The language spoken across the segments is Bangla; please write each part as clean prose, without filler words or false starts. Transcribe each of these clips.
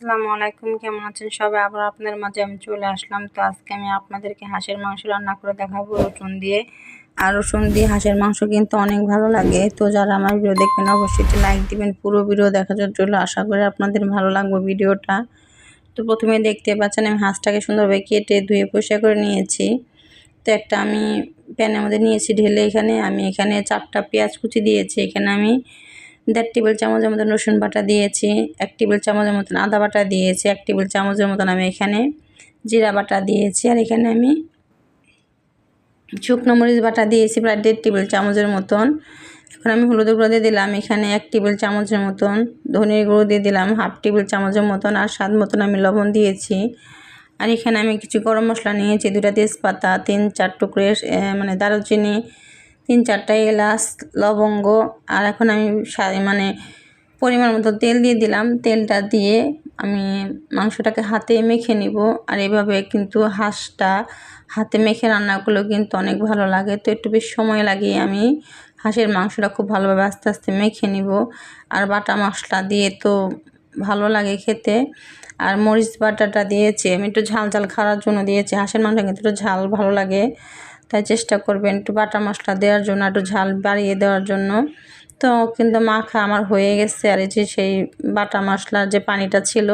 আসসালামু আলাইকুম, কেমন আছেন সবাই? আবার আপনাদের মাঝে আমি চলে আসলাম। তো আজকে আমি আপনাদেরকে হাঁসের মাংস রান্না করে দেখাবো রসুন দিয়ে। আর রসুন দিয়ে হাঁসের মাংস কিন্তু অনেক ভালো লাগে। তো যারা আমার ভিডিও দেখবেন অবশ্যই একটি লাইক দিবেন। পুরো ভিডিও দেখার জন্য আশা করি আপনাদের ভালো লাগবে ভিডিওটা। তো প্রথমে দেখতে পাচ্ছেন আমি হাঁসটাকে সুন্দরভাবে কেটে ধুয়ে পরিষ্কার করে নিয়েছি। তো একটা আমি প্যানের মধ্যে নিয়েছি ঢেলে, এখানে 4টা পেঁয়াজ কুচি দিয়েছি। এখানে আমি 1.5 টেবিল চামচের মতন রসুন বাটা দিয়েছি, 1 টেবিল চামচের মতন আদা বাটা দিয়েছি, 1 টেবিল চামচের মতন আমি এখানে জিরা বাটা দিয়েছি। আর এখানে আমি শুকনো মরিচ বাটা দিয়েছি প্রায় 1.5 টেবিল চামচের মতন। এখন আমি হলুদের গুঁড়ো দিয়ে দিলাম এখানে 1 টেবিল চামচের মতন, ধনের গুঁড়ো দিয়ে দিলাম 1/2 টেবিল চামচের মতন, আর স্বাদ মতন আমি লবণ দিয়েছি। আর এখানে আমি কিছু গরম মশলা নিয়েছি, 2টা তেজপাতা, 3-4 টুকরো দারুচিনি, 3-4টা এলাচ, লবঙ্গ। আর এখন আমি পরিমাণ মতো তেল দিয়ে দিলাম। তেলটা দিয়ে আমি মাংসটাকে হাতে মেখে নিব। আর এভাবে কিন্তু হাঁসটা হাতে মেখে রান্না করলেও কিন্তু অনেক ভালো লাগে। তো একটু বেশি সময় লাগিয়ে আমি হাঁসের মাংসটা খুব ভালোভাবে আস্তে আস্তে মেখে নিব। আর বাটা মশলা দিয়ে তো ভালো লাগে খেতে। আর মরিচ বাটাটা দিয়েছি আমি একটু ঝাল ঝাল খাওয়ার জন্য দিয়েছি। হাঁসের মাংস কিন্তু একটু ঝাল ভালো লাগে, তাই চেষ্টা করবেন একটু বাটা মশলা দেওয়ার জন্য, একটু ঝাল বাড়িয়ে দেওয়ার জন্য। তো কিন্তু মাখা আমার হয়ে গেছে। আর এই যে সেই বাটা মশলার যে পানিটা ছিল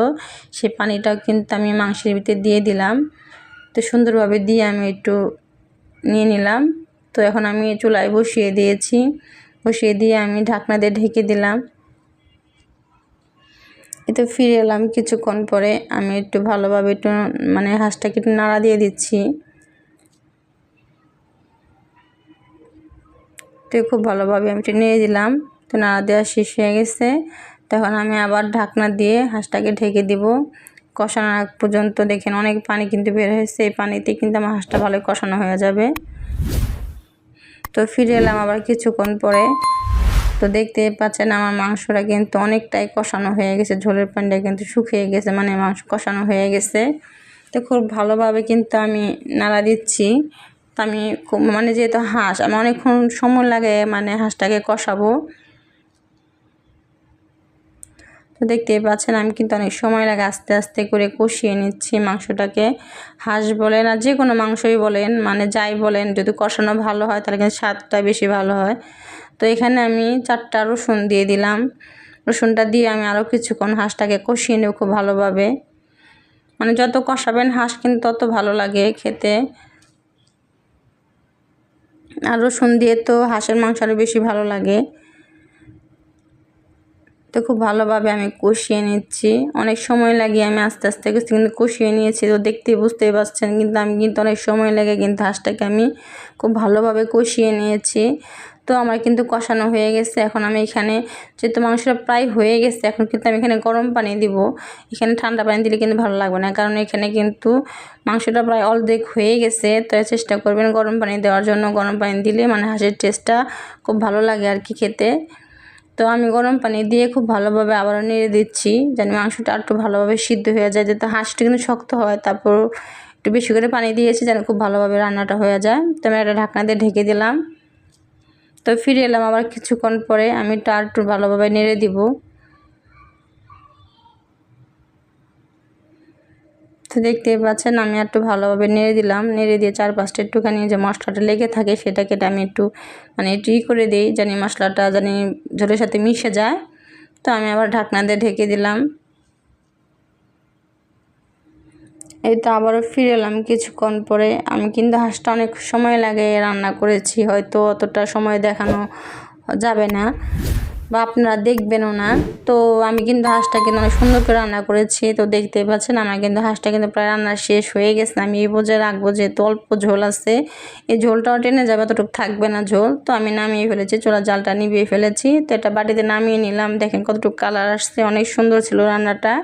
সেই পানিটাও কিন্তু আমি মাংসের ভিতরে দিয়ে দিলাম। তো সুন্দরভাবে দিয়ে আমি একটু নিয়ে নিলাম। তো এখন আমি চুলায় বসিয়ে দিয়েছি, বসিয়ে দিয়ে আমি ঢাকনা দিয়ে ঢেকে দিলাম। এতে ফিরে এলাম কিছুক্ষণ পরে। আমি একটু ভালোভাবে একটু হাঁসটাকে একটু নাড়া দিয়ে দিচ্ছি। তো খুব ভালোভাবে আমি একটু নেড়ে দিলাম। তো নাড়া দেওয়া শেষ হয়ে গেছে। তখন আমি আবার ঢাকনা দিয়ে হাঁসটাকে ঢেকে দিব কষানোর আগ পর্যন্ত। দেখেন অনেক পানি কিন্তু বের হয়েছে, এই পানিতে কিন্তু আমার হাঁসটা ভালোই কষানো হয়ে যাবে। তো ফিরে এলাম আবার কিছুক্ষণ পরে। তো দেখতে পাচ্ছেন আমার মাংসটা কিন্তু অনেকটাই কষানো হয়ে গেছে, ঝোলের পানিটা কিন্তু শুকিয়ে গেছে, মাংস কষানো হয়ে গেছে। তো খুব ভালোভাবে কিন্তু আমি নাড়া দিচ্ছি। তো আমি যেহেতু হাঁস আমি অনেকক্ষণ সময় লাগে হাঁসটাকে কষাবো। তো দেখতেই পাচ্ছেন আমি কিন্তু অনেক সময় লাগে আস্তে আস্তে করে কষিয়ে নিচ্ছি মাংসটাকে। হাঁস বলেন আর যে কোনো মাংসই বলেন, যাই বলেন, যদি কষানো ভালো হয় তাহলে কিন্তু স্বাদটা বেশি ভালো হয়। তো এখানে আমি 4টা রসুন দিয়ে দিলাম। রসুনটা দিয়ে আমি আরও কিছুক্ষণ হাঁসটাকে কষিয়ে নেব খুব ভালোভাবে। যত কষাবেন হাঁস কিন্তু তত ভালো লাগে খেতে। আর রসুন দিয়ে তো হাঁসের মাংস আরও বেশি ভালো লাগে। তো খুব ভালোভাবে আমি কষিয়ে নিচ্ছি, অনেক সময় লাগিয়ে আমি আস্তে আস্তে কিন্তু কষিয়ে নিয়েছি। তো বুঝতেই পারছেন কিন্তু আমি কিন্তু অনেক সময় লেগে কিন্তু হাঁসটাকে আমি খুব ভালোভাবে কষিয়ে নিয়েছি। তো আমার কিন্তু কষানো হয়ে গেছে। এখন আমি এখানে যেহেতু মাংসটা প্রায় হয়ে গেছে, এখন কিন্তু আমি এখানে গরম পানি দিব। এখানে ঠান্ডা পানি দিলে কিন্তু ভালো লাগবে না, কারণ এখানে কিন্তু মাংসটা প্রায় অর্ধেক হয়ে গেছে। তো চেষ্টা করবেন গরম পানি দেওয়ার জন্য। গরম পানি দিলে হাঁসের টেস্টটা খুব ভালো লাগে আর কি খেতে। তো আমি গরম পানি দিয়ে খুব ভালোভাবে আবারও নেড়ে দিচ্ছি, যেন মাংসটা একটু ভালোভাবে সিদ্ধ হয়ে যায়। যাতে হাঁসটা কিন্তু শক্ত হয়, তারপর একটু বেশি করে পানি দিয়েছি যেন খুব ভালোভাবে রান্নাটা হয়ে যায়। তো আমি একটা ঢাকনা দিয়ে ঢেকে দিলাম। তো ফিরে এলাম আবার কিছুক্ষণ পরে। আমি একটু ভালোভাবে নেড়ে দিব। তো দেখতেই পাচ্ছেন আমি একটু ভালোভাবে নেড়ে দিলাম। নেড়ে দিয়ে চারপাশটা একটুখানি যে মশলাটা লেগে থাকে সেটাকে আমি একটু করে দিই, জানি মশলাটা ঝোলের সাথে মিশে যায়। তো আমি আবার ঢাকনা দিয়ে ঢেকে দিলাম। এই তো আবারও ফিরে এলাম কিছুক্ষণ পরে। আমি কিন্তু হাঁসটা অনেক সময় লাগে রান্না করেছি, হয়তো অতটা সময় দেখানো যাবে না বা আপনারা দেখবেনও না। তো আমি কিন্তু হাঁসটা কিন্তু অনেক সুন্দর করে রান্না করেছি। তো দেখতেই পাচ্ছেন আমার কিন্তু হাঁসটা কিন্তু প্রায় রান্না শেষ হয়ে গেছে। আমি এই পর্যায়ে রাখবো, যেহেতু অল্প ঝোল আছে, এই ঝোলটাও টেনে যাবে, এতটুকু থাকবে না ঝোল। তো আমি নামিয়ে ফেলেছি, চুলার জালটা নিভিয়ে ফেলেছি। তো এটা বাটিতে নামিয়ে নিলাম। দেখেন কতটুকু কালার আসছে, অনেক সুন্দর ছিল রান্নাটা।